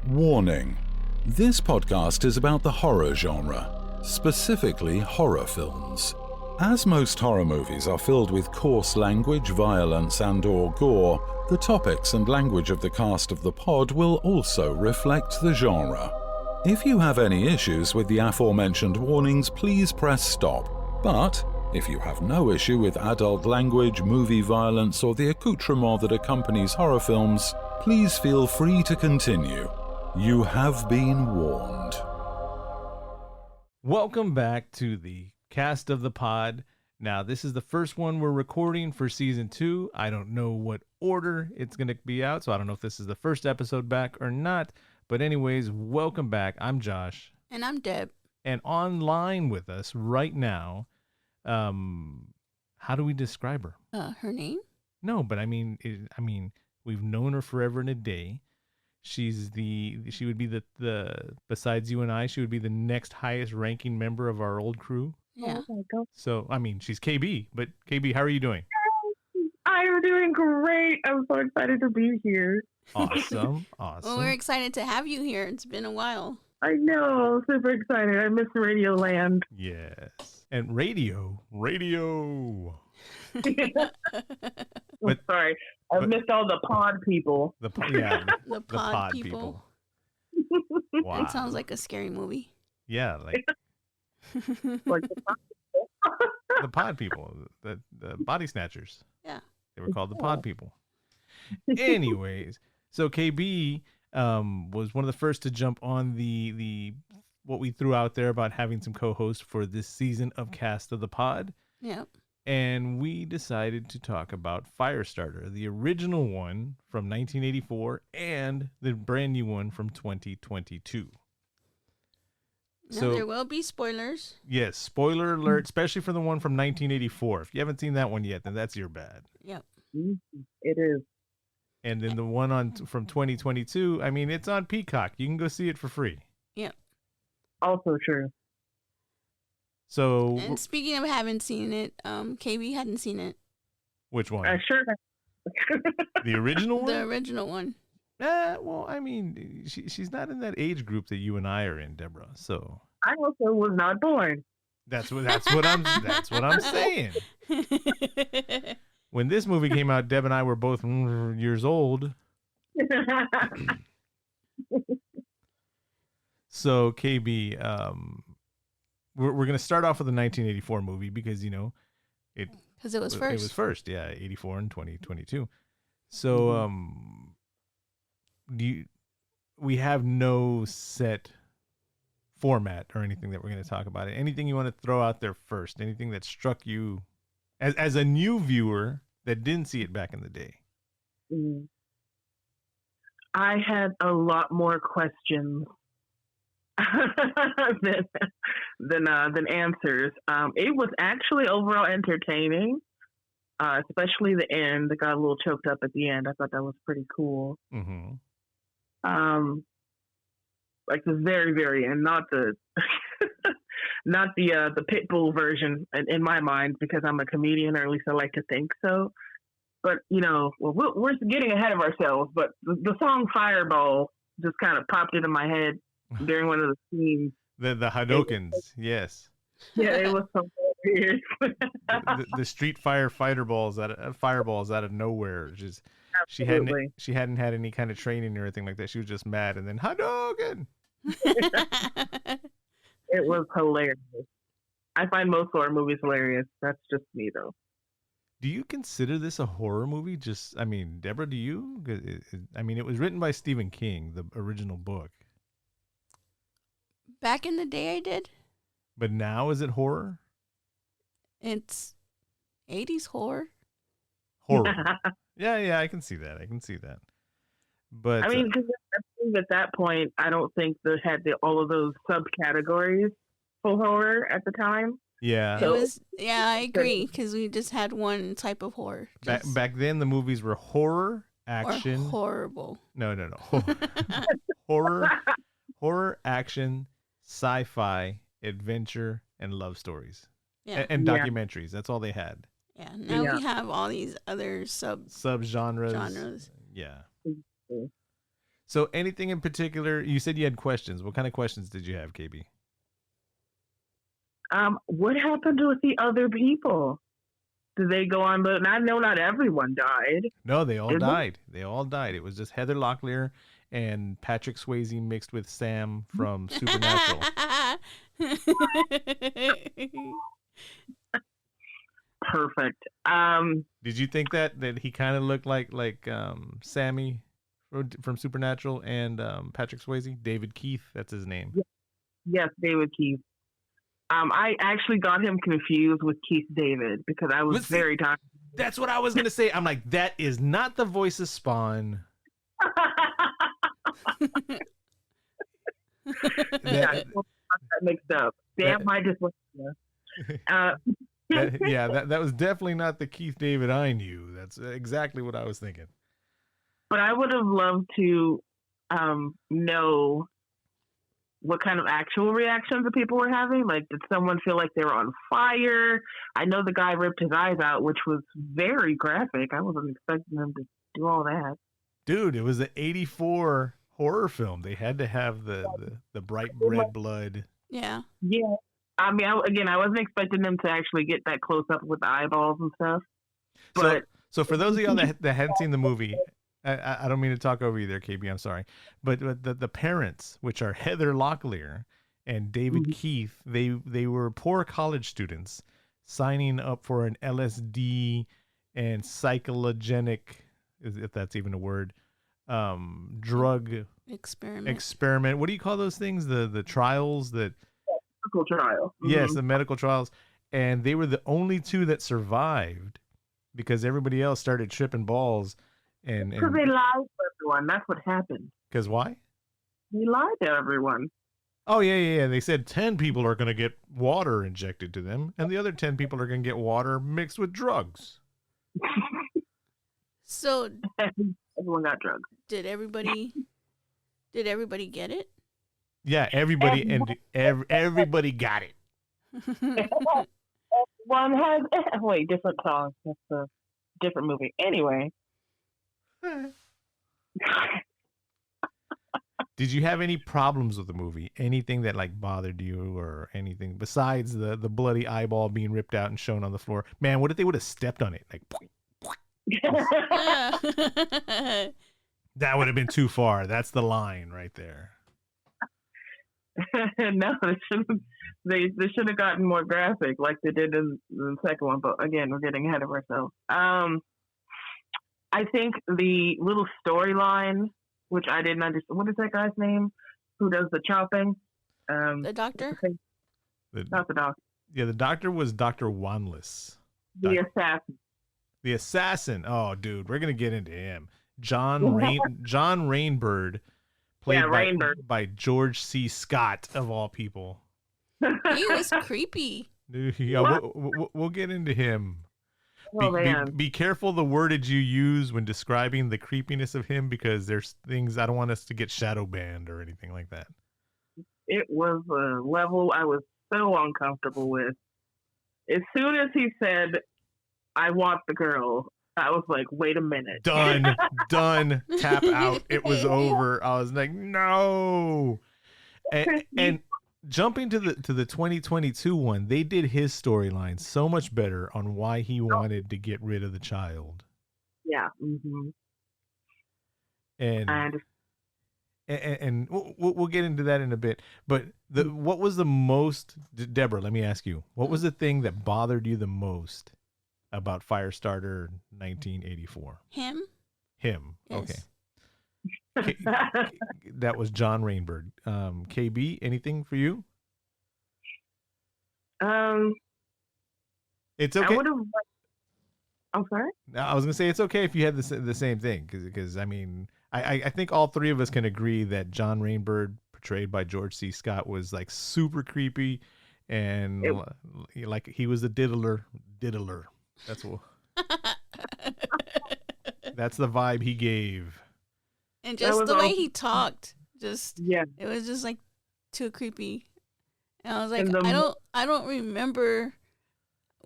Warning. This podcast is about the horror genre, specifically horror films. As most horror movies are filled with coarse language, violence, and/or gore, the topics and language of the cast of the pod will also reflect the genre. If you have any issues with the aforementioned warnings, please press stop. But if you have no issue with adult language, movie violence, or the accoutrement that accompanies horror films, please feel free to continue. You have been warned. Welcome back to the cast of the pod. Now, this is the first one we're recording for season 2. I don't know what order it's going to be out, so I don't know if this is the first episode back or not. But anyways, welcome back. I'm Josh. And I'm Deb. And online with us right now, how do we describe her? Her name? No, but I mean, we've known her forever and a day. She would be the besides you and I, she would be the next highest ranking member of our old crew. Yeah. So, I mean, she's KB, but KB, how are you doing? I'm doing great. I'm so excited to be here. Awesome. Well, we're excited to have you here. It's been a while. I know. Super excited. I miss Radio Land. Yes. And radio. But, sorry. I missed all the pod people. The pod people. Wow. That sounds like a scary movie. Yeah, like Like the pod people, the body snatchers. Yeah. They were called the pod people. Anyways, so KB was one of the first to jump on the what we threw out there about having some co-hosts for this season of Cast of the Pod. Yep. And we decided to talk about Firestarter, the original one from 1984 and the brand new one from 2022. Now, So there will be spoilers. yes, spoiler alert, especially for the one from 1984. If you haven't seen that one yet, then that's your bad. Yep. it is. And then the one from 2022, I mean, it's on Peacock. You can go see it for free. Yep. Also true. So, And speaking of haven't seen it, KB hadn't seen it. which one? I sure. The original one? The original one. Well, I mean, she's not in that age group that you and I are in, Deborah. So I also was not born. that's what I'm saying. When this movie came out, Deb and I were both years old. So KB, we're going to start off with the 1984 movie because Because it was first. It was first, yeah, 84 and 2022. So we have no set format or anything that we're going to talk about. Anything you want to throw out there first? Anything that struck you as a new viewer that didn't see it back in the day? I had a lot more questions than answers. It was actually overall entertaining, especially the end. I got a little choked up at the end. I thought that was pretty cool. Mm-hmm. Like the very, very end, not the not the Pitbull version in my mind, because I'm a comedian, or at least I like to think so. But we're getting ahead of ourselves. But the song "Fireball" just kind of popped into my head during one of the scenes. The Hadokens, yes. Yeah, it was so weird. the Street fireballs out of nowhere. Just she hadn't had any kind of training or anything like that. She was just mad, and then Hadouken. It was hilarious. I find most horror movies hilarious. That's just me, though. Do you consider this a horror movie? Deborah, do you? It was written by Stephen King, the original book. Back in the day, I did. But now is it horror? It's 80s horror. Horror. Yeah, I can see that. But I mean, because at that point, I don't think they had all of those subcategories for horror at the time. yeah. It was. Yeah, I agree. Because we just had one type of horror. Back then, the movies were horror, action. Or horrible. No. Horror, action, sci-fi, adventure, and love stories. Yeah. And documentaries. That's all they had. Yeah. Now we have all these other subgenres. Genres. Yeah. So anything in particular? You said you had questions. What kind of questions did you have, KB? What happened with the other people? Did they go on? But I know not everyone died. No, they all Did they? died. They all died. It was just Heather Locklear and Patrick Swayze mixed with Sam from Supernatural. Perfect. Did you think that he kind of looked like Sammy from Supernatural and Patrick Swayze? David Keith, that's his name. Yes, David Keith. I actually got him confused with Keith David because I was very tired. That's what I was gonna say. I'm like, that is not the voice of Spawn. That mixed up. Damn, my dyslexia. That was definitely not the Keith David I knew. That's exactly what I was thinking. But I would have loved to know what kind of actual reactions the people were having. Like, did someone feel like they were on fire? I know the guy ripped his eyes out, which was very graphic. I wasn't expecting them to do all that. Dude, it was an 1984 horror film. They had to have the bright red blood. Yeah. Yeah. I mean, I wasn't expecting them to actually get that close up with the eyeballs and stuff. But so for those of y'all that hadn't seen the movie, I don't mean to talk over you there, KB. I'm sorry, but the parents, which are Heather Locklear and David Keith, they were poor college students signing up for an LSD and psychologic, if that's even a word, drug experiment. What do you call those things? The trials that. Medical trial. Yes, the medical trials, and they were the only two that survived because everybody else started tripping balls. And because they lied to everyone. That's what happened. Because why? They lied to everyone. Oh, yeah. They said 10 people are going to get water injected to them, and the other 10 people are going to get water mixed with drugs. So everyone got drugs. Did everybody get it? Yeah, everybody everybody got it. One has different songs. That's a different movie. Anyway. Did you have any problems with the movie? Anything that like bothered you or anything besides the bloody eyeball being ripped out and shown on the floor? Man, what if they would have stepped on it? Like that would have been too far. That's the line right there. No, they should have gotten more graphic like they did in the second one. But again, we're getting ahead of ourselves. I think the little storyline, which I didn't understand. What is that guy's name? Who does the chopping? The doctor? Not the doctor. Yeah, the doctor was Dr. Wanless. The assassin. The assassin. Oh, dude, we're gonna get into him. John Rainbird, played by George C. Scott of all people. He was creepy. Yeah, we'll get into him. Be careful the wordage you use when describing the creepiness of him, because there's things I don't want us to get shadow banned or anything like that. It was a level I was so uncomfortable with. As soon as he said, "I want the girl," I was like, wait a minute. Done. Tap out. It was over. I was like, no. And jumping to the 2022 one, they did his storyline so much better on why he wanted to get rid of the child. Yeah. Mm-hmm. And we'll get into that in a bit. But what was the most, Deborah, let me ask you, what was the thing that bothered you the most about Firestarter 1984? Him. Yes. Okay. That was John Rainbird. KB, anything for you? It's okay. I'm sorry? I was gonna say it's okay if you had the same thing, because I mean I think all three of us can agree that John Rainbird, portrayed by George C. Scott, was like super creepy, and like he was a diddler. That's what. That's the vibe he gave. And just the way he talked, it was just like too creepy. And I was like, I don't remember,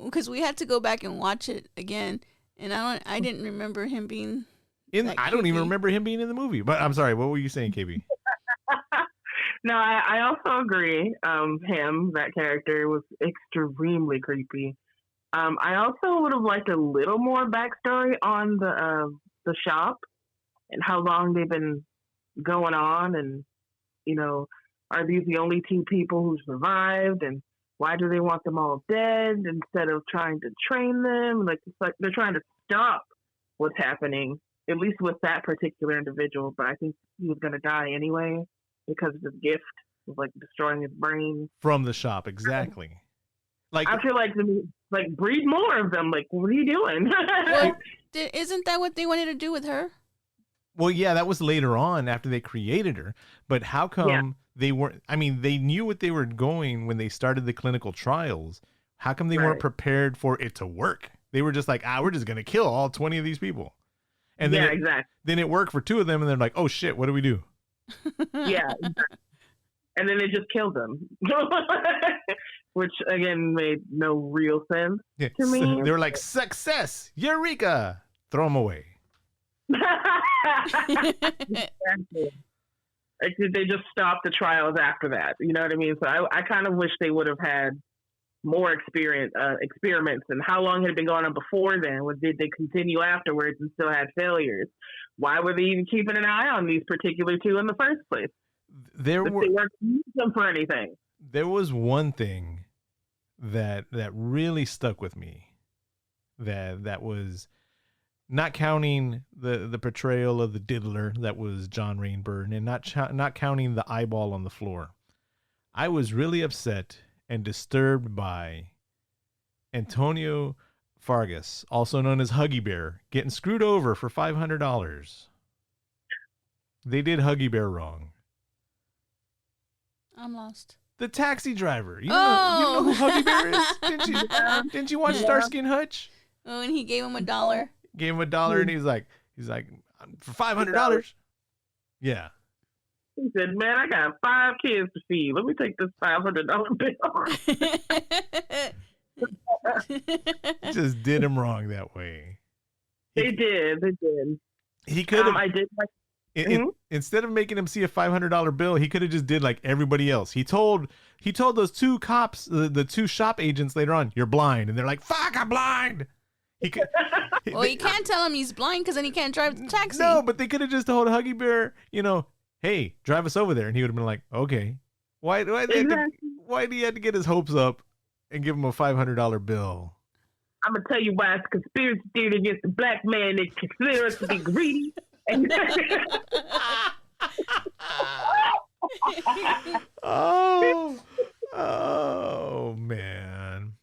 because we had to go back and watch it again, and I didn't remember him being I don't even remember him being in the movie. But I'm sorry, what were you saying, KB? No, I also agree. That character was extremely creepy. I also would have liked a little more backstory on the shop and how long they've been going on, and are these the only two people who survived, and why do they want them all dead instead of trying to train them? Like it's like they're trying to stop what's happening, at least with that particular individual. But I think he was going to die anyway because of his gift of like destroying his brain from the shop. Exactly. Like I feel like breed more of them. Like, what are you doing? Well, isn't that what they wanted to do with her? Well, yeah, that was later on after they created her. But how come they weren't? I mean, they knew what they were going when they started the clinical trials. How come they weren't prepared for it to work? They were just like, we're just gonna kill all 20 of these people. And then exactly. Then it worked for 2 of them, and they're like, oh shit, what do we do? Yeah. And then they just killed them, which again made no real sense to me. They were like, success, eureka, throw them away. Exactly. Like, they just stopped the trials after that. You know what I mean? So I kind of wish they would have had more experiments. And how long had it been going on before then? Did they continue afterwards and still had failures? Why were they even keeping an eye on these particular 2 in the first place? They weren't using them for anything. There was one thing that really stuck with me. That was, not counting the portrayal of the diddler that was John Rainbird, and not counting the eyeball on the floor. I was really upset and disturbed by Antonio Fargas, also known as Huggy Bear, getting screwed over for $500. They did Huggy Bear wrong. I'm lost. The taxi driver. You know who Huggy Bear is? Didn't you watch Starsky and Hutch? Oh, and he gave him $1. Gave him $1, and he's like, for $500. Yeah. He said, "Man, I got 5 kids to feed. Let me take this $500 bill." Just did him wrong that way. They did. He could have. I did like. Instead of making him see a $500 bill, he could have just did like everybody else. He told those 2 cops, the 2 shop agents later on, "You're blind," and they're like, "Fuck, I'm blind." He could. Well, you can't tell him he's blind because then he can't drive the taxi. No, but they could have just told Huggy Bear, hey, drive us over there, and he would have been like, okay. Why do you have to get his hopes up and give him a $500 bill? I'm gonna tell you why. It's a conspiracy theory against the black man. They consider us to be greedy. Oh man.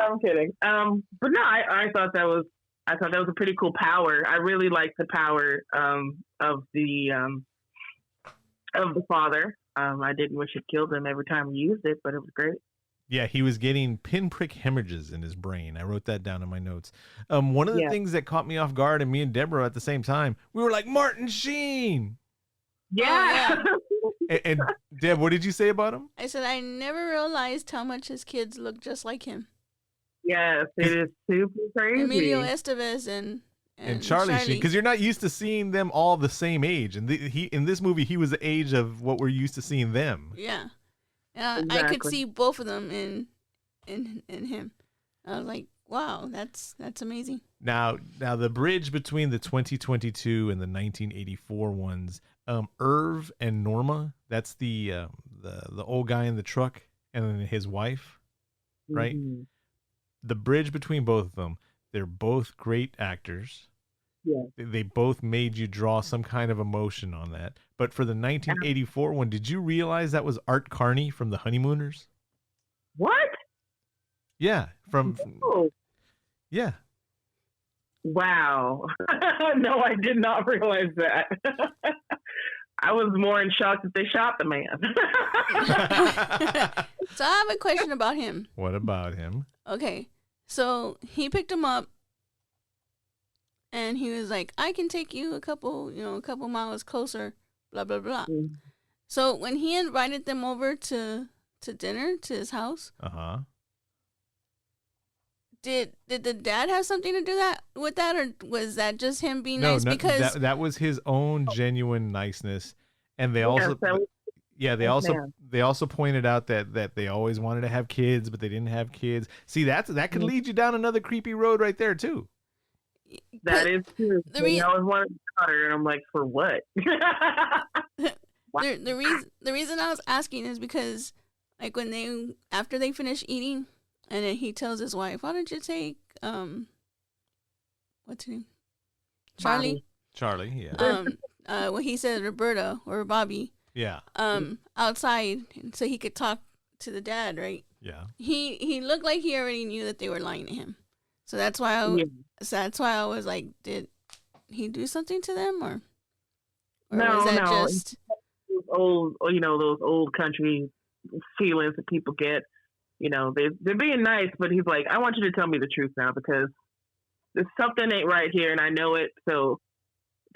I'm kidding. But no, I thought that was a pretty cool power. I really liked the power of the father. I didn't wish it killed him every time he used it, but it was great. Yeah, he was getting pinprick hemorrhages in his brain. I wrote that down in my notes. One of the things that caught me off guard, and me and Deborah at the same time, we were like, Martin Sheen. Yeah. and Deb, what did you say about him? I said I never realized how much his kids look just like him. Yes, it is super crazy. Emilio Estevez and Charlie Sheen, because you're not used to seeing them all the same age, and in this movie he was the age of what we're used to seeing them. Yeah, exactly. I could see both of them in him. I was like, wow, that's amazing. Now the bridge between the 2022 and the 1984 ones, Irv and Norma, that's the old guy in the truck and then his wife, right? Mm-hmm. The bridge between both of them, they're both great actors. Yeah. They both made you draw some kind of emotion on that. But for the 1984 one, did you realize that was Art Carney from The Honeymooners? What? Yeah, yeah. Wow. No, I did not realize that. I was more in shock that they shot the man. So I have a question about him. What about him? Okay. So he picked him up and he was like, I can take you a couple miles closer, blah, blah, blah. Mm-hmm. So when he invited them over to dinner to his house, Did the dad have something to do with that, or was that just him being No, nice? Because that was his own genuine niceness, and they also they also pointed out that they always wanted to have kids, but they didn't have kids. See, that could lead you down another creepy road right there too. That is true. I always wanted a daughter, and I'm like, for what? the reason I was asking is because, like, after they finish eating. And then he tells his wife, "Why don't you take what's her name? Charlie." Charlie, yeah. Well, he said Roberta or Bobby. Yeah. Outside, so he could talk to the dad, right? Yeah. He looked like he already knew that they were lying to him, so that's why I was like, did he do something to them, or was that just those old country feelings that people get? They're being nice, but he's like, I want you to tell me the truth now because there's something ain't right here, and I know it. So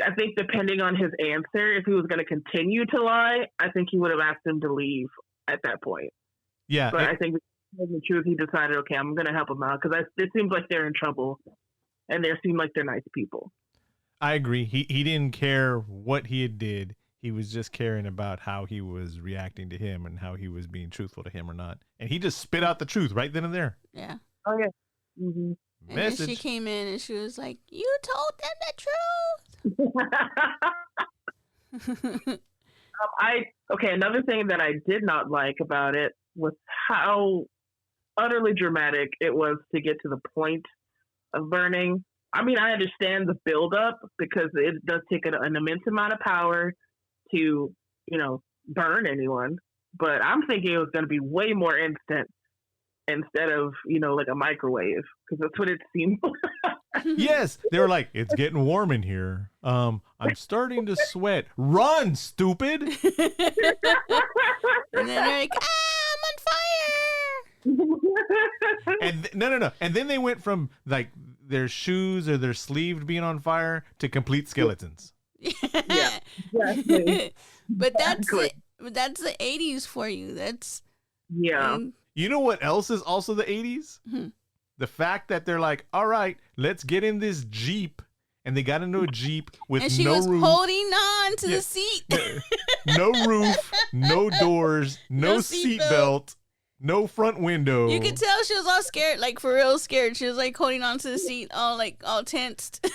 I think depending on his answer, if he was going to continue to lie, I think he would have asked him to leave at that point. Yeah. But I think the truth, he decided, okay, I'm going to help him out because it seems like they're in trouble, and they seem like they're nice people. I agree. He didn't care what he did. He was just caring about how he was reacting to him and how he was being truthful to him or not. And he just spit out the truth right then and there. Yeah. Oh, yeah. Mm-hmm. And then she came in and she was like, "You told them the truth." Another thing that I did not like about it was how utterly dramatic it was to get to the point of burning. I mean, I understand the buildup because it does take an immense amount of power to, burn anyone. But I'm thinking it was going to be way more instant instead of, like a microwave, because that's what it seemed like. Yes, they were like, it's getting warm in here. I'm starting to sweat. Run, stupid. And then they're like, I'm on fire. And no. And then they went from like their shoes or their sleeves being on fire to complete skeletons. Yeah. Exactly. But that's the 80s for you. That's You know what else is also the 80s? The fact that they're like, all right, let's get in this Jeep. And they got into a Jeep with no roof. And she was holding on to the seat. No roof, no doors, no seat belt, no front window. You could tell she was all scared, like for real scared. She was like holding on to the seat, all tensed.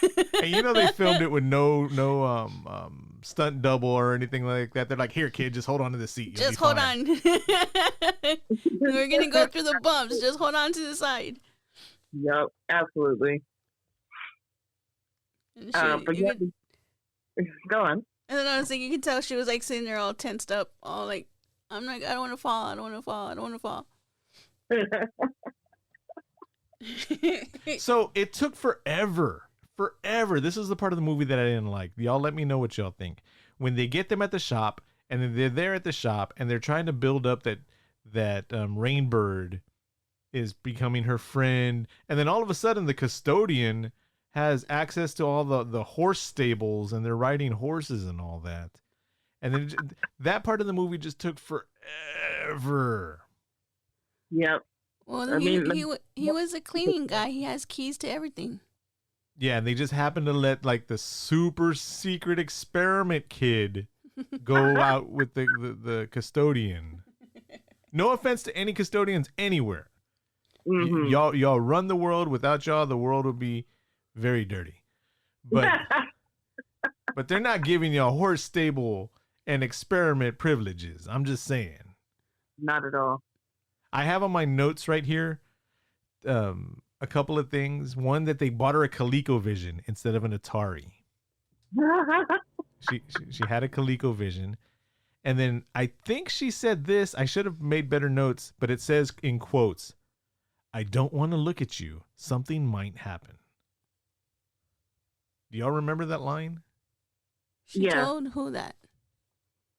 And they filmed it with no stunt double or anything like that. They're like, here, kid, just hold on to the seat. Just hold on. We're gonna go through the bumps. Just hold on to the side. Yep, absolutely. But go on. And then I was thinking, you could tell she was like sitting there all tensed up, all like, I'm like, I don't want to fall. I don't want to fall. I don't want to fall. So it took forever. This is the part of the movie that I didn't like. Y'all let me know what y'all think. When they get them at the shop, and then they're there at the shop, and they're trying to build up that Rainbird is becoming her friend, and then all of a sudden the custodian has access to all the horse stables, and they're riding horses and all that. And then that part of the movie just took forever. Yep. Well, he was a cleaning guy. He has keys to everything. Yeah, and they just happened to let like the super secret experiment kid go out with the custodian. No offense to any custodians anywhere. Mm-hmm. Y'all run the world. Without y'all, the world would be very dirty. But but they're not giving y'all horse stable and experiment privileges. I'm just saying. Not at all. I have on my notes right here a couple of things. One, that they bought her a ColecoVision instead of an Atari. She had a ColecoVision. And then I think she said this. I should have made better notes, but it says in quotes, "I don't want to look at you. Something might happen." Do y'all remember that line? She told who that?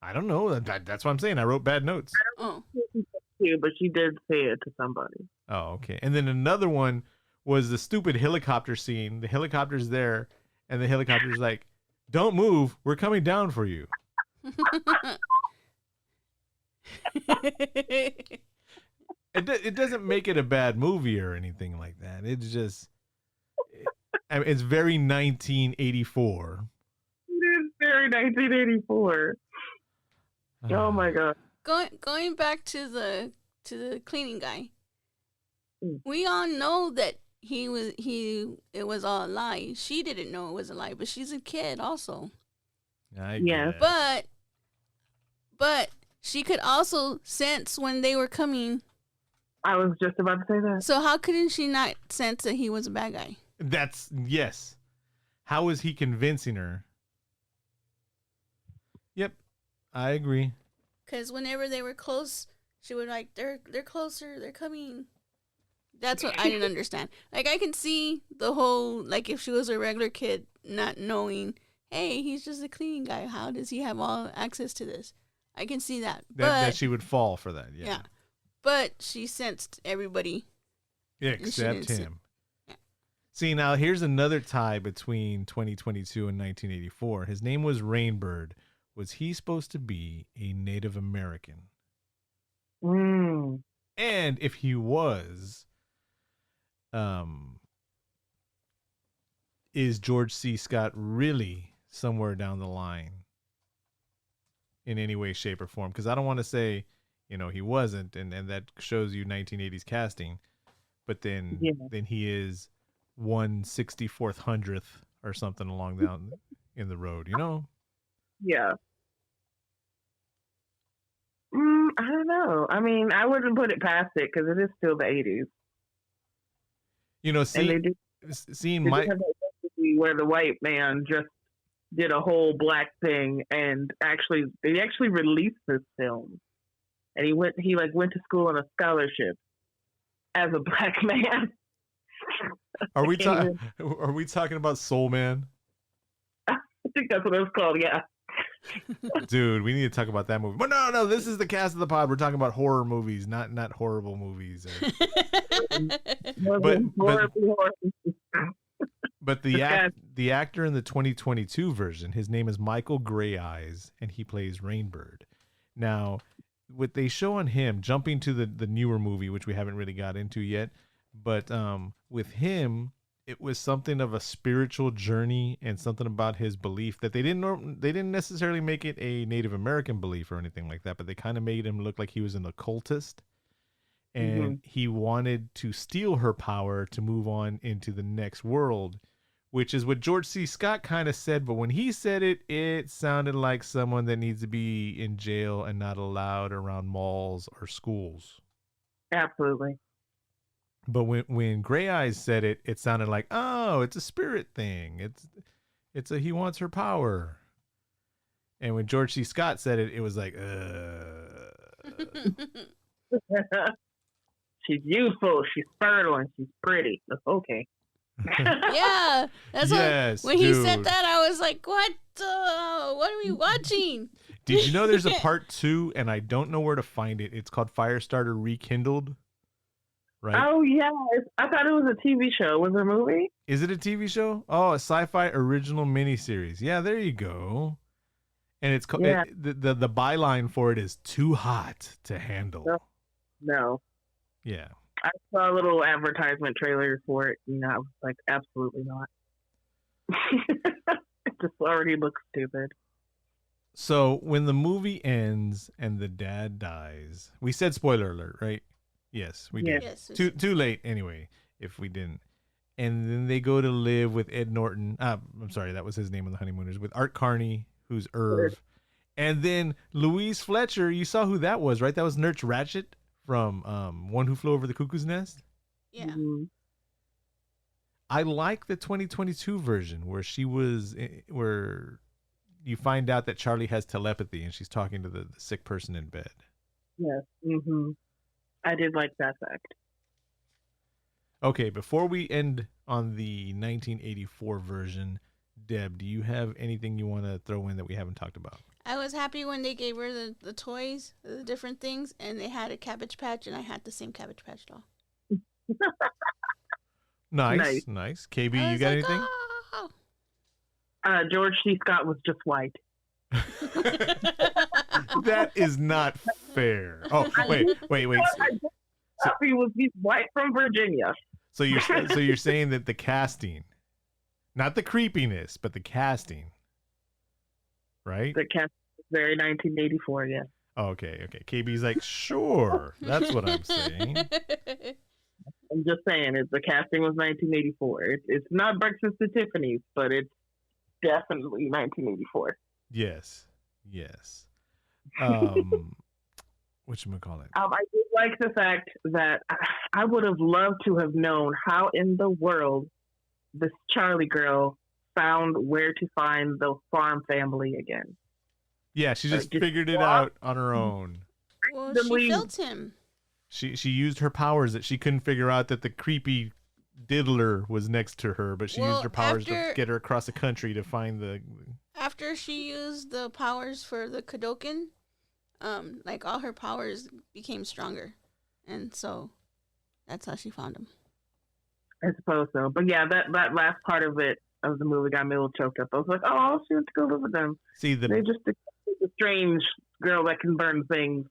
I don't know. That's what I'm saying. I wrote bad notes. But she did say it to somebody. Oh, okay. And then another one was the stupid helicopter scene. The helicopter's there, and the helicopter's like, "Don't move. We're coming down for you." It doesn't make it a bad movie or anything like that. It's just, I mean, it's very 1984. It is very 1984. Oh my god. Going back to the cleaning guy. We all know that it was all a lie. She didn't know it was a lie, but she's a kid also. Yes. But she could also sense when they were coming. I was just about to say that. So how couldn't she not sense that he was a bad guy? Yes. How is he convincing her? Yep, I agree. Because whenever they were close, she would like, they're closer, they're coming. That's what I didn't understand. Like, I can see the whole, like, if she was a regular kid, not knowing, hey, he's just a cleaning guy. How does he have all access to this? I can see that. That she would fall for that, yeah. But she sensed everybody. Except him. Yeah. See, now here's another tie between 2022 and 1984. His name was Rainbird. Was he supposed to be a Native American? Mm. And if he was, is George C. Scott really somewhere down the line in any way, shape, or form? Because I don't want to say, he wasn't, and that shows you 1980s casting, but then he is 1/64th hundredth or something along down in the road, Yeah. I don't know. I mean, I wouldn't put it past it because it is still the 80s. Seeing they have that recipe where the white man just did a whole black thing, and they actually released this film, and he went to school on a scholarship as a black man. Are we talking about Soul Man? I think that's what it was called. Yeah. Dude, we need to talk about that movie. But no, this is the cast of the pod. We're talking about horror movies, not horrible movies. But the actor in the 2022 version, his name is Michael Gray Eyes, and he plays Rainbird. Now, what they show on him, jumping to the newer movie, which we haven't really got into yet, but with him, it was something of a spiritual journey and something about his belief that they didn't necessarily make it a Native American belief or anything like that, but they kind of made him look like he was an occultist, and he wanted to steal her power to move on into the next world, which is what George C. Scott kind of said, but when he said it, it sounded like someone that needs to be in jail and not allowed around malls or schools. Absolutely. But when Gray Eyes said it, it sounded like, oh, it's a spirit thing. He wants her power. And when George C. Scott said it, it was like, She's youthful, she's fertile, and she's pretty. Okay. Yeah, that's when he said that, I was like, what are we watching? Did you know there's a part 2, and I don't know where to find it. It's called Firestarter Rekindled. Right? Oh, yeah. I thought it was a TV show. Was it a movie? Is it a TV show? Oh, a sci-fi original miniseries. Yeah, there you go. And it's called, the byline for it is Too Hot to Handle. No. Yeah. I saw a little advertisement trailer for it, and I was like, absolutely not. It just already looks stupid. So when the movie ends and the dad dies, we said spoiler alert, right? Yes, we did. Yes, too late anyway, if we didn't. And then they go to live with Ed Norton. I'm sorry, that was his name on The Honeymooners. With Art Carney, who's Irv. And then Louise Fletcher, you saw who that was, right? That was Nurse Ratched from One Who Flew Over the Cuckoo's Nest. Yeah. Mm-hmm. I like the 2022 version where you find out that Charlie has telepathy and she's talking to the sick person in bed. Yes. Mm-hmm. I did like that fact. Okay, before we end on the 1984 version, Deb, do you have anything you want to throw in that we haven't talked about? I was happy when they gave her the toys, the different things, and they had a Cabbage Patch, and I had the same Cabbage Patch doll. Nice. KB, you got anything? Oh. George C. Scott was just white. That is not fair. Oh, wait. thought he's white from Virginia. So you're saying that the casting, not the creepiness, but the casting, right? The cast was very 1984, yeah. Oh, okay. KB's like, sure, that's what I'm saying. I'm just saying, the casting was 1984. It's not Breakfast at Tiffany's, but it's definitely 1984. Yes. Whatchamacallit? I do like the fact that I would have loved to have known how in the world this Charlie girl found where to find the farm family again. Yeah, she just figured it out on her own. Well, she felt him. She used her powers that she couldn't figure out that the creepy diddler was next to her, but she used her powers to get her across the country to find the... After she used the powers for the Kadoken, like all her powers became stronger. And so that's how she found him. I suppose so. But yeah, that last part of the movie got me a little choked up. I was like, oh, she wants to go live with them. They're just a strange girl that can burn things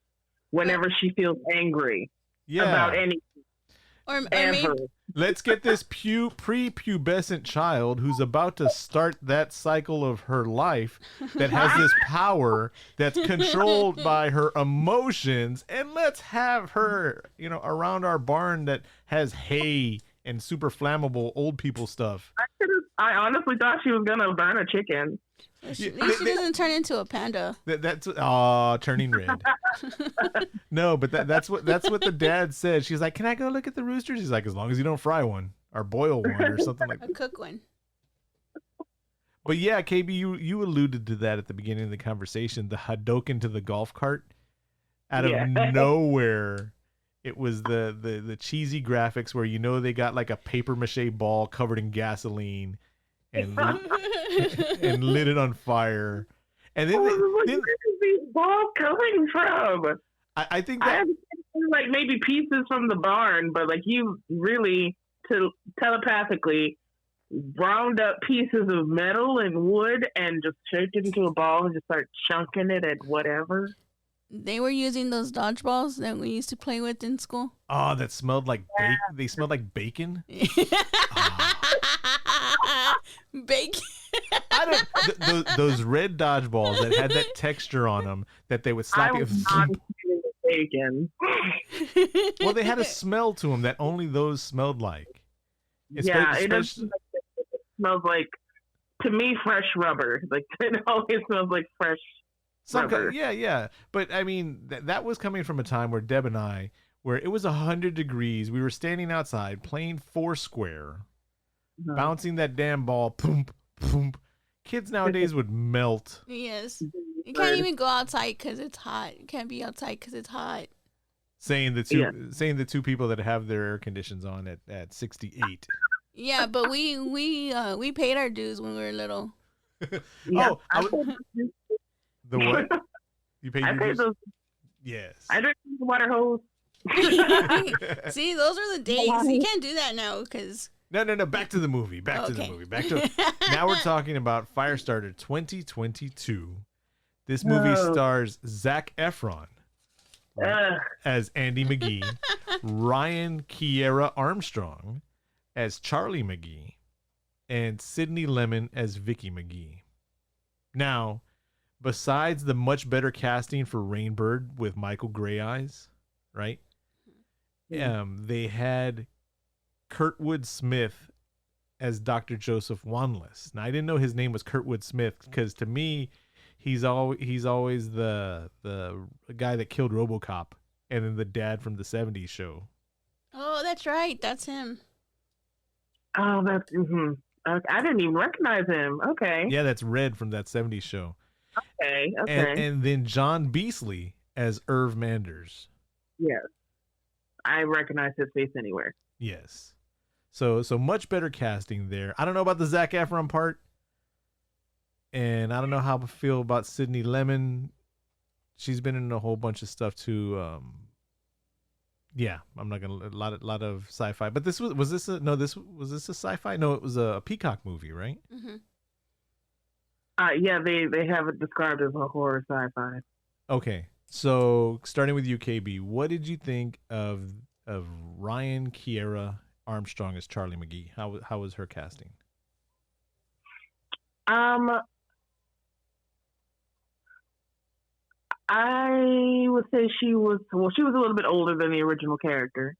whenever she feels angry about anything. Or maybe, let's get this prepubescent child who's about to start that cycle of her life that has this power that's controlled by her emotions, and let's have her, around our barn that has hay and super flammable old people stuff. I honestly thought she was gonna burn a chicken. At least she doesn't turn into a panda. That's turning red. No, but that's what the dad said. She's like, "Can I go look at the roosters?" He's like, "As long as you don't fry one or boil one or something like that." A cook one. But yeah, KB, you alluded to that at the beginning of the conversation. The Hadoken to the golf cart, out of nowhere. It was the cheesy graphics where they got like a paper mache ball covered in gasoline and lit it on fire. And then where is these balls coming from? I think that like maybe pieces from the barn, but like you really telepathically ground up pieces of metal and wood and just shaped it into a ball and just start chunking it at whatever. They were using those dodgeballs that we used to play with in school. Oh, that smelled like bacon. They smelled like bacon. Bacon. Those red dodgeballs that had that texture on them that they would slap you. Bacon. Well, they had a smell to them that only those smelled like. It smells like, to me, fresh rubber. Like it always smells like fresh. Yeah. But I mean, that was coming from a time where Deb and I, where it was 100 degrees, we were standing outside playing Foursquare, bouncing that damn ball, poom, poom. Kids nowadays would melt. Yes. You can't even go outside because it's hot. You can't be outside because it's hot. Saying the two people that have their air conditions on at 68. Yeah, but we paid our dues when we were little. The what? You paid your dues? Those. Yes. I drink the water hose. See, those are the days. You can't do that now because. No. Back to the movie. Now we're talking about Firestarter 2022. This movie stars Zac Efron as Andy McGee, Ryan Kiera Armstrong as Charlie McGee, and Sydney Lemon as Vicky McGee. Now, besides the much better casting for Rainbird with Michael Grey Eyes, right? They had Kurtwood Smith as Dr. Joseph Wanless. Now, I didn't know his name was Kurtwood Smith because to me, he's always the guy that killed RoboCop and then the dad from the 70s show. Oh, that's right. That's him. Oh, that's I didn't even recognize him. Okay. Yeah, that's Red from that 70s show. Okay. And then John Beasley as Irv Manders. Yes. I recognize his face anywhere. Yes. So much better casting there. I don't know about the Zac Efron part. And I don't know how I feel about Sydney Lemon. She's been in a whole bunch of stuff too. Yeah, I'm not gonna a lot of sci-fi. But was this a sci-fi? No, it was a Peacock movie, right? Mm-hmm. Yeah, they have it described as a horror sci-fi. Okay, so starting with you, KB, what did you think of of Ryan Kiera Armstrong as Charlie McGee. How was her casting? I would say she was a little bit older than the original character.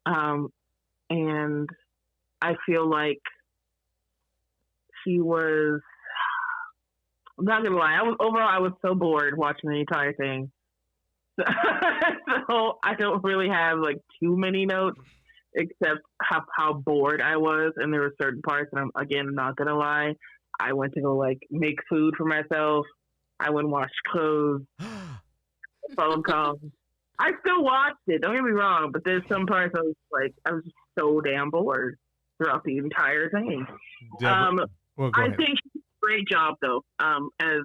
And I feel like she was, I'm not gonna lie, I was so bored watching the entire thing. So I don't really have like too many notes except how bored I was, and there were certain parts, and I'm not gonna lie, I went to go like make food for myself. I went and wash clothes, phone calls. I still watched it. Don't get me wrong, but there's some parts I was just so damn bored throughout the entire thing. I think she did a great job though. As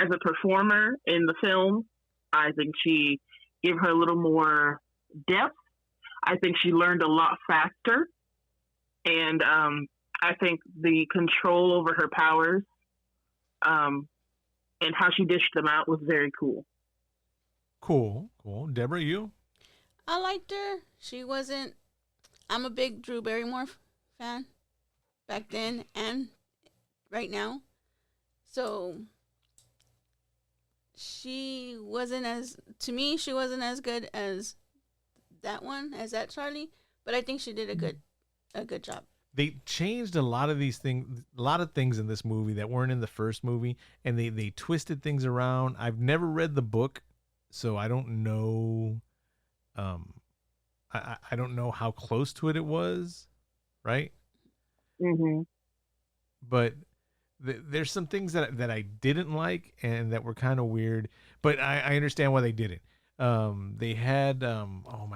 a performer in the film, I think she gave her a little more depth. I think she learned a lot faster, and I think the control over her powers, and how she dished them out was very cool. Cool. Deborah, you? I liked her. She wasn't. I'm a big Drew Barrymore fan back then and right now. So she wasn't as good as that Charlie, but I think she did a good job. They changed a lot of things in this movie that weren't in the first movie, and they twisted things around. I've never read the book, so I don't know. I don't know how close to it was, right? Mm-hmm. But there's some things that I didn't like and that were kind of weird, but I understand why they did it. They had I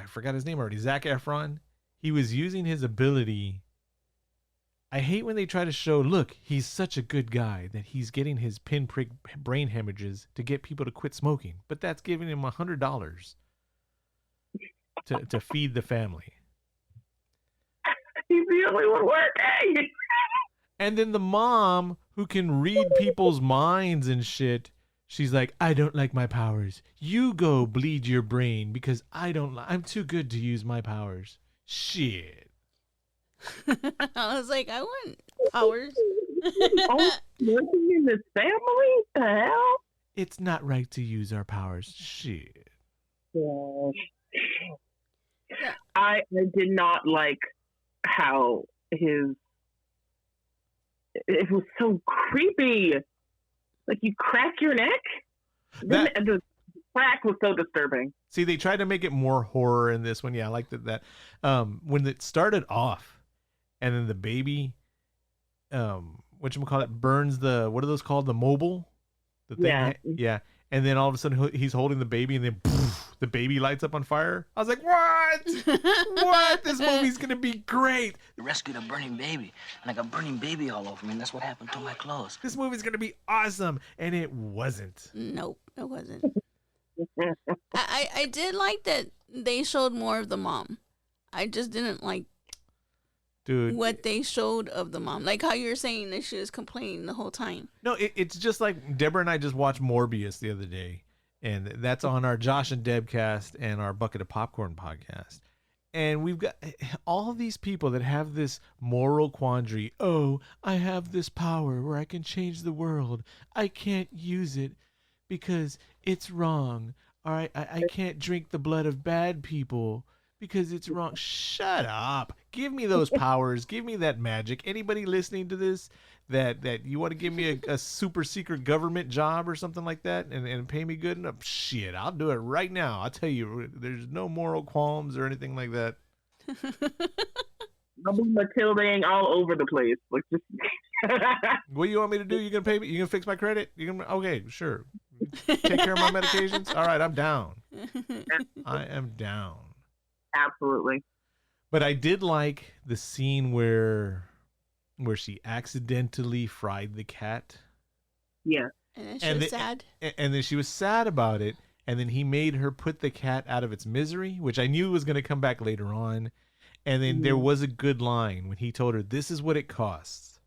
forgot his name already. Zac Efron. He was using his ability. I hate when they try to show, look, he's such a good guy that he's getting his pinprick brain hemorrhages to get people to quit smoking, but that's giving him $100 to feed the family. He's the only one working. And then the mom, who can read people's minds and shit, she's like, I don't like my powers. You go bleed your brain because I'm too good to use my powers. Shit. I was like, I want powers. Working in this family? The hell? It's not right to use our powers. Shit. I did not like how it was so creepy. Like, you crack your neck? The crack was so disturbing. See, they tried to make it more horror in this one. Yeah, I liked that. When it started off, and then the baby, whatchamacallit, burns what are those called? The mobile? The thing? Yeah. Yeah. And then all of a sudden he's holding the baby, and then poof, the baby lights up on fire. I was like, what? What? This movie's going to be great. I rescued a burning baby, and I got burning baby all over me, and that's what happened to my clothes. This movie's going to be awesome. And it wasn't. Nope, it wasn't. I did like that they showed more of the mom. I just didn't like what they showed of the mom. Like how you were saying that she was complaining the whole time. No, it's just like Deborah and I just watched Morbius the other day, and that's on our Josh and Deb cast and our Bucket of Popcorn podcast. And we've got all these people that have this moral quandary. Oh, I have this power where I can change the world. I can't use it because it's wrong. All right, I can't drink the blood of bad people because it's wrong. Shut up. Give me those powers. Give me that magic. Anybody listening to this that you want to give me a super secret government job or something like that and pay me good enough? Shit, I'll do it right now. I'll tell you, there's no moral qualms or anything like that. I'll be Matildaing all over the place. Like, just what do you want me to do? You gonna pay me? You gonna fix my credit? Okay, sure. Take care of my medications? All right, I'm down. I am down. Absolutely. But I did like the scene where she accidentally fried the cat. Yeah. And then she was sad. And then she was sad about it. And then he made her put the cat out of its misery, which I knew was going to come back later on. And then there was a good line when he told her, this is what it costs.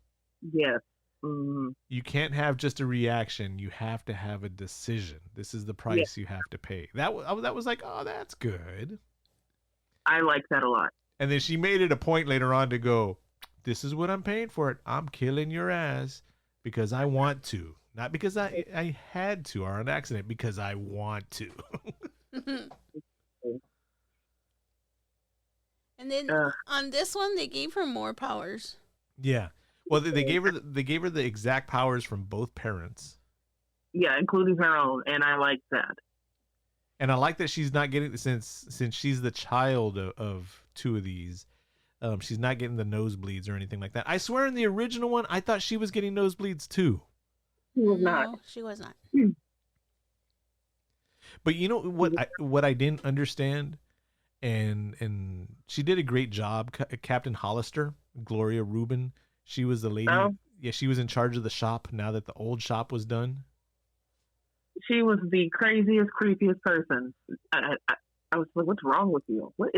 Yes. Mm-hmm. You can't have just a reaction. You have to have a decision. This is the price you have to pay. That was like, oh, that's good. I like that a lot. And then she made it a point later on to go, this is what I'm paying for it. I'm killing your ass because I want to. Not because I had to or an accident, because I want to. And then on this one, they gave her more powers. Yeah. Well, they gave her the exact powers from both parents. Yeah, including her own, and I like that. And I like that she's not getting, since she's the child of two of these, she's not getting the nosebleeds or anything like that. I swear in the original one, I thought she was getting nosebleeds too. She was No, not. she was not. But you know what I didn't understand, and she did a great job. Captain Hollister, Gloria Rubin, she was the lady. Oh. Yeah, she was in charge of the shop now that the old shop was done. She was the craziest, creepiest person. I was like, what's wrong with you? What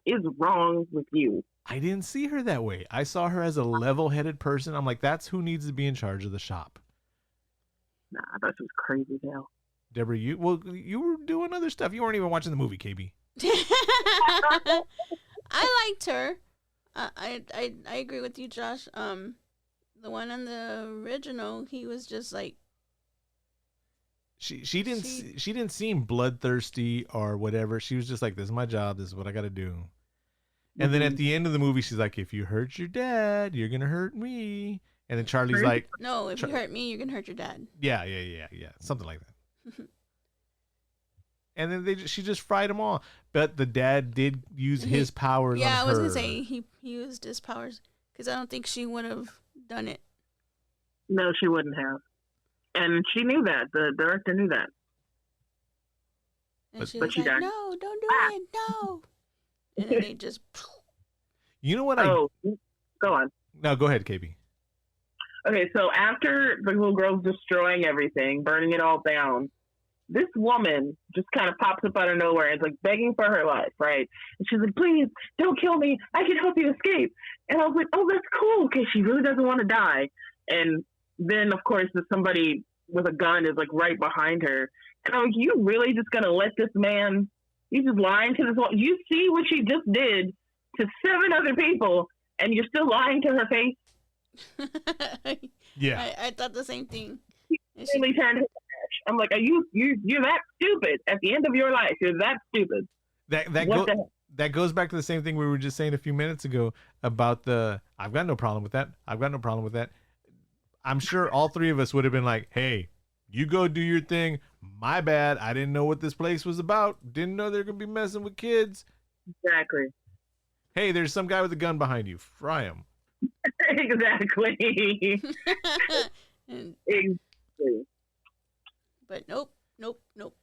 is wrong with you? I didn't see her that way. I saw her as a level-headed person. I'm like, that's who needs to be in charge of the shop. Nah, I thought she was crazy as hell. Deborah, you were doing other stuff. You weren't even watching the movie, KB. I liked her. I agree with you, Josh. The one on the original, he was just like, She didn't seem bloodthirsty or whatever. She was just like, this is my job. This is what I got to do. And then at the end of the movie, she's like, if you hurt your dad, you're going to hurt me. And then Charlie's like, no, if you hurt me, you're going to hurt your dad. yeah. Something like that. And then she just fried them all. But the dad did use his powers on her. Yeah, I was going to say he used his powers because I don't think she would have done it. No, she wouldn't have. And she knew that. The director knew that. And she but was she like, died. no, don't do it, no. And then they just... You know what go on. No, go ahead, KB. Okay, so after the little girl's destroying everything, burning it all down, this woman just kind of pops up out of nowhere and is like begging for her life, right? And she's like, please, don't kill me. I can help you escape. And I was like, oh, that's cool, because she really doesn't want to die. And then, of course, there's somebody with a gun is like right behind her. And I'm like, you really just going to let this man, you just lying to this woman? You see what she just did to 7 other people, and you're still lying to her face? Yeah. I thought the same thing. And Really turned his match. I'm like, you're that stupid. At the end of your life, you're that stupid. That goes back to the same thing we were just saying a few minutes ago about I've got no problem with that. I've got no problem with that. I'm sure all 3 of us would have been like, hey, you go do your thing. My bad. I didn't know what this place was about. Didn't know they're going to be messing with kids. Exactly. Hey, there's some guy with a gun behind you. Fry him. Exactly. and, Exactly. but nope.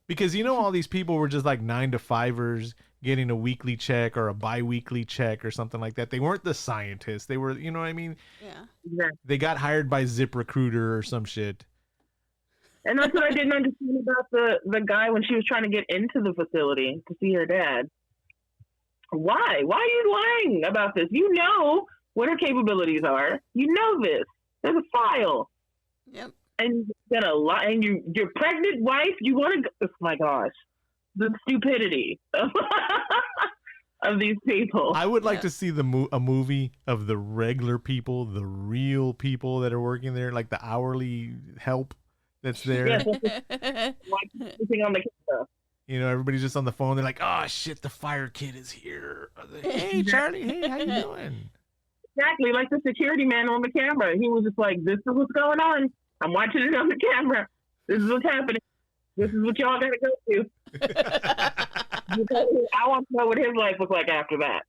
Because all these people were just like 9-to-5ers getting a weekly check or a bi-weekly check or something like that. They weren't the scientists. They were, you know what I mean? Yeah. Exactly. They got hired by ZipRecruiter or some shit. And that's what I didn't understand about the guy when she was trying to get into the facility to see her dad. Why? Why are you lying about this? You know what her capabilities are. You know this. There's a file. Yep. And you're gonna lie. And your pregnant wife. You want to? Oh my gosh, the stupidity of these people. I would like to see a movie of the regular people, the real people that are working there, like the hourly help that's there. Yes, like sitting on the camera. Everybody's just on the phone. They're like, "Oh shit, the fire kid is here." Hey, Charlie. Hey, how you doing? Exactly, like the security man on the camera. He was just like, "This is what's going on. I'm watching it on the camera. This is what's happening. This is what y'all gotta go to." I want to know what his life was like after that.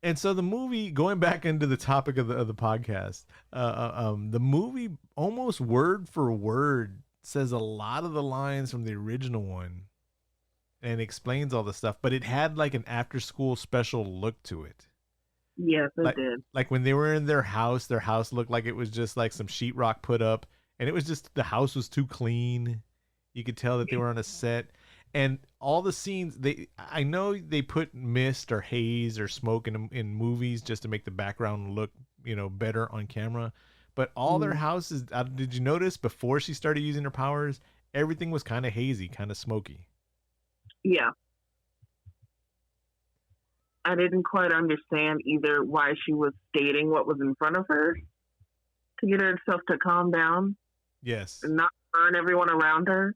And so the movie, going back into the topic of the podcast, the movie almost word for word says a lot of the lines from the original one and explains all the stuff, but it had like an after school special look to it. Yes, it did. Like when they were in their house looked like it was just like some sheetrock put up, and it was just, the house was too clean. You could tell that they were on a set. And all the scenes, I know they put mist or haze or smoke in movies just to make the background look, better on camera. But all their houses, did you notice before she started using her powers, everything was kind of hazy, kind of smoky. Yeah. I didn't quite understand either why she was stating what was in front of her to get herself to calm down Yes. and not burn everyone around her.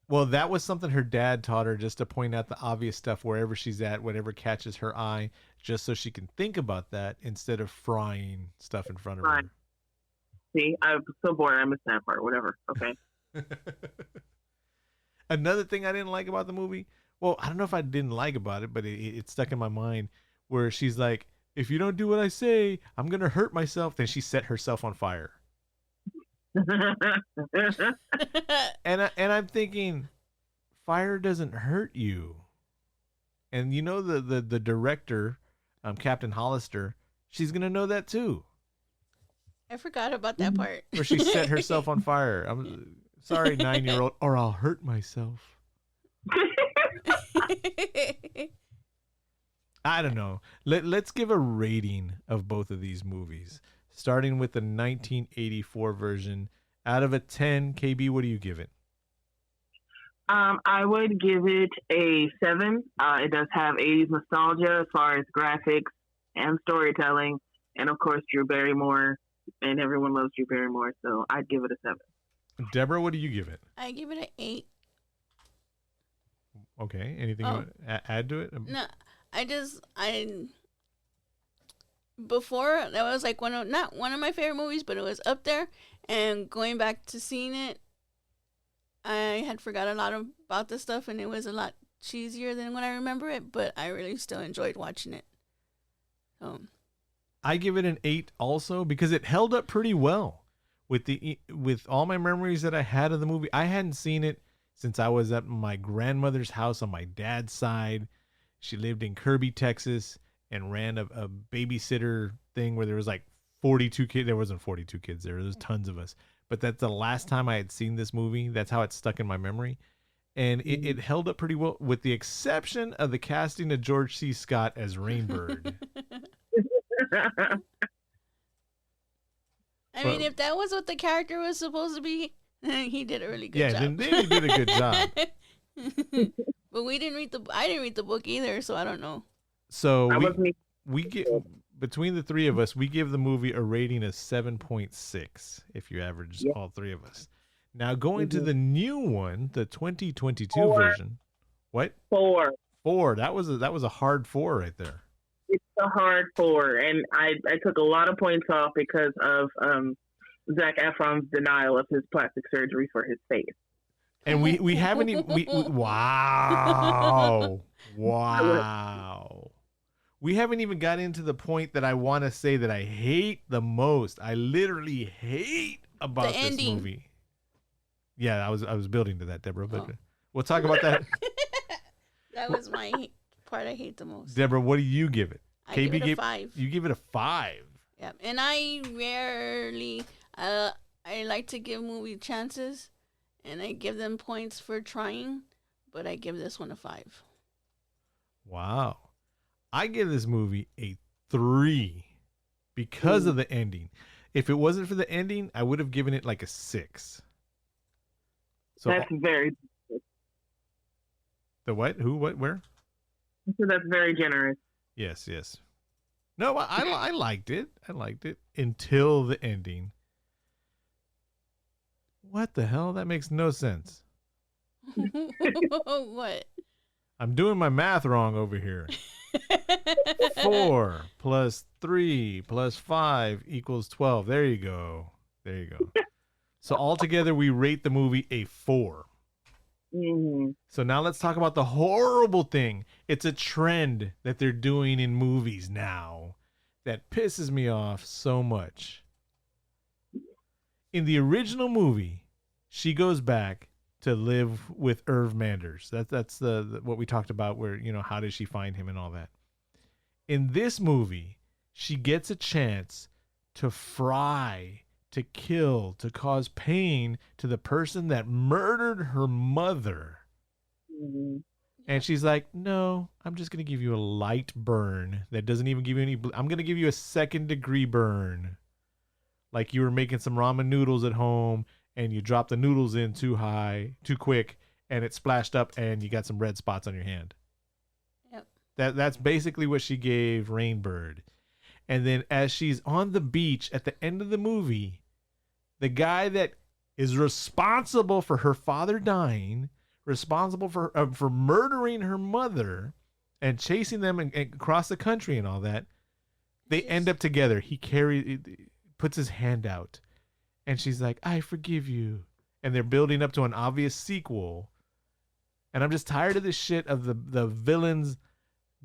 Well, that was something her dad taught her, just to point out the obvious stuff wherever she's at, whatever catches her eye, just so she can think about that instead of frying stuff in front of Right. her. See, I'm so bored. I missed that part. Whatever. Okay. Another thing I didn't like about the movie, well, I don't know if I didn't like about it, but it stuck in my mind, where she's like, if you don't do what I say, I'm going to hurt myself. Then she set herself on fire. And I'm thinking, fire doesn't hurt you. And you know the director, Captain Hollister, she's going to know that too. I forgot about that part. Where she set herself on fire. I'm sorry, 9-year-old, or I'll hurt myself. I don't know. Let's give a rating of both of these movies, starting with the 1984 version. Out of a 10, KB, what do you give it? I would give it a 7. It does have 80s nostalgia as far as graphics and storytelling, and of course Drew Barrymore, and everyone loves Drew Barrymore, so I'd give it a 7. Deborah, what do you give it? I give it an 8. Okay. Anything you want to add to it? No, before that was like not one of my favorite movies, but it was up there. And going back to seeing it, I had forgot a lot about this stuff, and it was a lot cheesier than when I remember it. But I really still enjoyed watching it. I give it an 8 also, because it held up pretty well with all my memories that I had of the movie. I hadn't seen it since I was at my grandmother's house on my dad's side. She lived in Kirby, Texas, and ran a babysitter thing where there was like 42 kids. There wasn't 42 kids there. There was tons of us. But that's the last time I had seen this movie. That's how it stuck in my memory. And it held up pretty well, with the exception of the casting of George C. Scott as Rainbird. I mean, if that was what the character was supposed to be, he did a really good job. Yeah, then he did a good job. But I didn't read the book either, so I don't know. So we get, between the three of us, we give the movie a rating of 7.6 if you average all three of us. Now going to the new one, the 2022 version. What? 4. 4. That was a hard 4 right there. It's a hard 4, and I took a lot of points off because of Zac Efron's denial of his plastic surgery for his face. And we haven't even wow. We haven't even got into the point that I want to say that I hate the most. I literally hate about The this ending. movie. Yeah, I was building to that, Deborah, but we'll talk about that. That was my part I hate the most. Deborah, what do you give it? I give it a 5. You give it a 5. Yeah, and I rarely, I like to give movie chances, and I give them points for trying, but I give this one a 5. Wow. I give this movie a 3 because of the ending. If it wasn't for the ending, I would have given it like a 6. So That's very. the what? Who? What? Where? So that's very generous. Yes, yes. No, I liked it. I liked it until the ending. What the hell? That makes no sense. What? I'm doing my math wrong over here. 4 plus 3 plus 5 equals 12. There you go. There you go. So altogether, we rate the movie a 4. Mm-hmm. So now let's talk about the horrible thing. It's a trend that they're doing in movies now that pisses me off so much. In the original movie, she goes back to live with Irv Manders. That's the what we talked about, where, you know, how does she find him and all that. In this movie, she gets a chance to fry, to kill, to cause pain to the person that murdered her mother. Mm-hmm. And she's like, no, I'm just going to give you a light burn that doesn't even give you any. I'm going to give you a 2nd-degree burn. Like you were making some ramen noodles at home and you dropped the noodles in too high, too quick, and it splashed up and you got some red spots on your hand. Yep. That's basically what she gave Rainbird. And then as she's on the beach at the end of the movie, the guy that is responsible for her father dying, responsible for murdering her mother and chasing them and across the country and all that, they end up together. He puts his hand out, and she's like, "I forgive you." And they're building up to an obvious sequel. And I'm just tired of this shit of the villains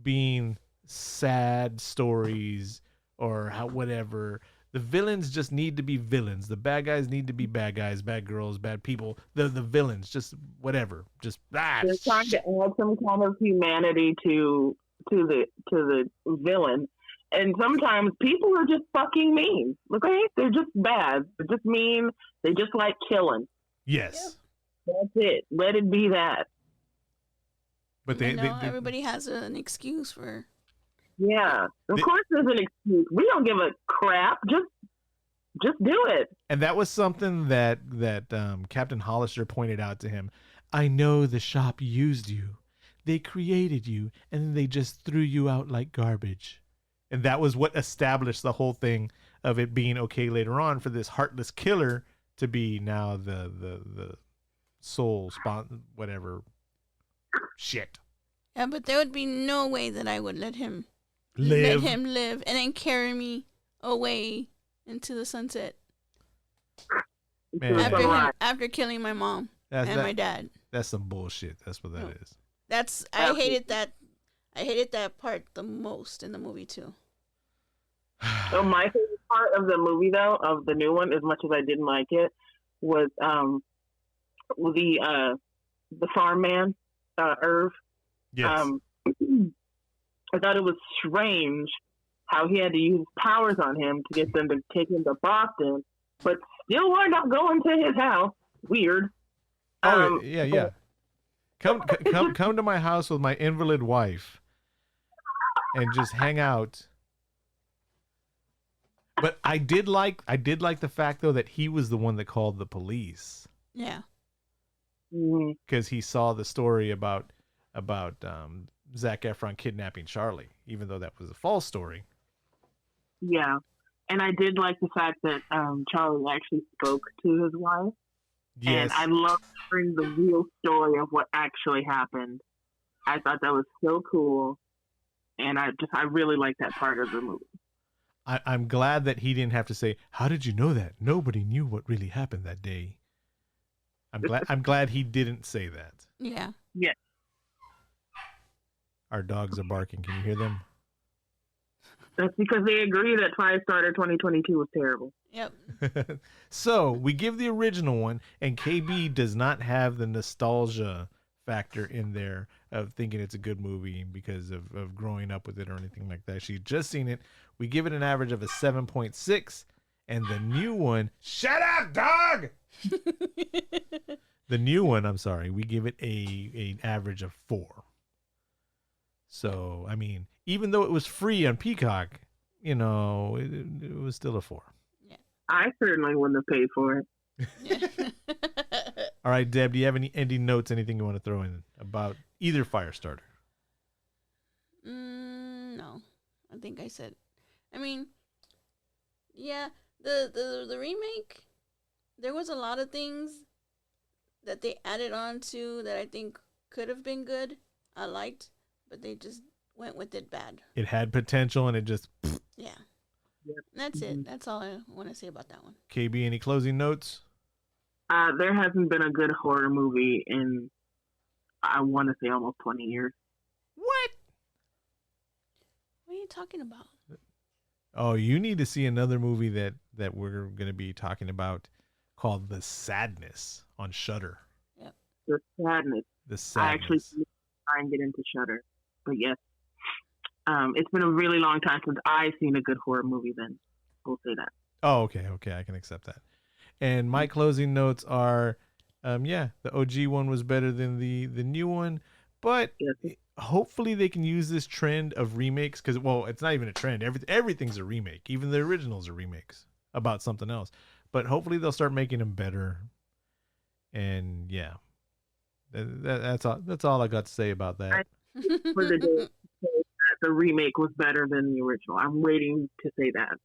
being sad stories or whatever. The villains just need to be villains. The bad guys need to be bad guys, bad girls, bad people. The villains, just whatever. Just they're trying to add some kind of humanity to the villain. And sometimes people are just fucking mean. Okay? They're just bad. They're just mean. They just like killing. Yes. That's it. Let it be that. But everybody has an excuse for. Yeah, of course there's an excuse. We don't give a crap. Just do it. And that was something that Captain Hollister pointed out to him. I know the shop used you. They created you, and then they just threw you out like garbage. And that was what established the whole thing of it being okay later on for this heartless killer to be now the sole whatever shit. Yeah, but there would be no way that I would let him live and then carry me away into the sunset. Man. After killing my mom and my dad. That's some bullshit. That's what that is. I hated that. I hated that part the most in the movie too. So my favorite part of the movie, though, of the new one, as much as I didn't like it, was the farm man, Irv. Yes. I thought it was strange how he had to use powers on him to get them to take him to Boston, but still wound up going to his house. Weird. Oh yeah. Come to my house with my invalid wife, and just hang out. But I did like the fact though that he was the one that called the police. Yeah. Because he saw the story about Zac Efron kidnapping Charlie, even though that was a false story. Yeah, and I did like the fact that Charlie actually spoke to his wife. Yes. And I love hearing the real story of what actually happened. I thought that was so cool, and I really like that part of the movie. I'm glad that he didn't have to say, "How did you know that? Nobody knew what really happened that day." I'm glad he didn't say that. Yeah. Yeah. Our dogs are barking. Can you hear them? That's because they agree that Firestarter 2022 was terrible. Yep. So we give the original one, and KB does not have the nostalgia factor in there of thinking it's a good movie because of growing up with it or anything like that. She's just seen it. We give it an average of a 7.6, and the new one, shut up, dog! The new one, I'm sorry, we give it an average of 4. So, I mean, even though it was free on Peacock, it was still a 4. Yeah. I certainly wouldn't have paid for it. Yeah. All right, Deb, do you have any ending notes, anything you want to throw in about either Firestarter? No. I think I said. I mean, yeah, the remake, there was a lot of things that they added on to that I think could have been good. I liked, but they just went with it bad. It had potential, and it just... Yeah. Yep. That's it. That's all I want to say about that one. KB, any closing notes? There hasn't been a good horror movie in, I want to say, almost 20 years. What? What are you talking about? Oh, you need to see another movie that we're going to be talking about called The Sadness on Shudder. Yep. The Sadness. The Sadness. I actually try and get into Shudder, but yes. It's been a really long time since I've seen a good horror movie then. We'll say that. Oh, okay, I can accept that. And my closing notes are, the OG one was better than the new one, but hopefully they can use this trend of remakes, because, well, it's not even a trend. Everything's a remake. Even the originals are remakes about something else. But hopefully they'll start making them better. And yeah, that's all I got to say about that. For the day, the remake was better than the original. I'm waiting to say that.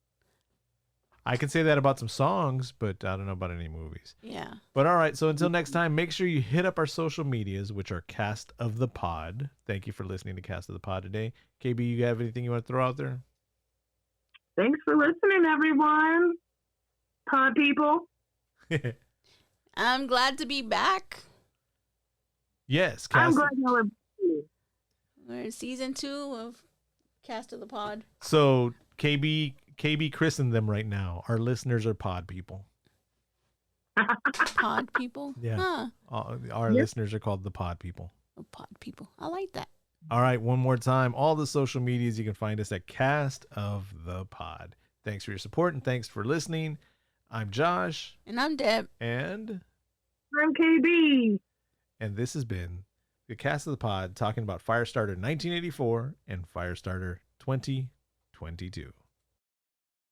I can say that about some songs, but I don't know about any movies. Yeah. But all right, so until next time, make sure you hit up our social medias, which are Cast of the Pod. Thank you for listening to Cast of the Pod today. KB, you have anything you want to throw out there? Thanks for listening, everyone. Pod people. I'm glad to be back. Yes, I'm Cast. glad y'all are here. We're in season 2 of Cast of the Pod. So KB christened them right now. Our listeners are pod people. Pod people? Yeah. Huh. Our Yep. listeners are called the pod people. Oh, pod people. I like that. All right, one more time. All the social medias, you can find us at Cast of the Pod. Thanks for your support and thanks for listening. I'm Josh. And I'm Deb. And I'm KB. this has been the Cast of the Pod talking about Firestarter 1984 and Firestarter 2022.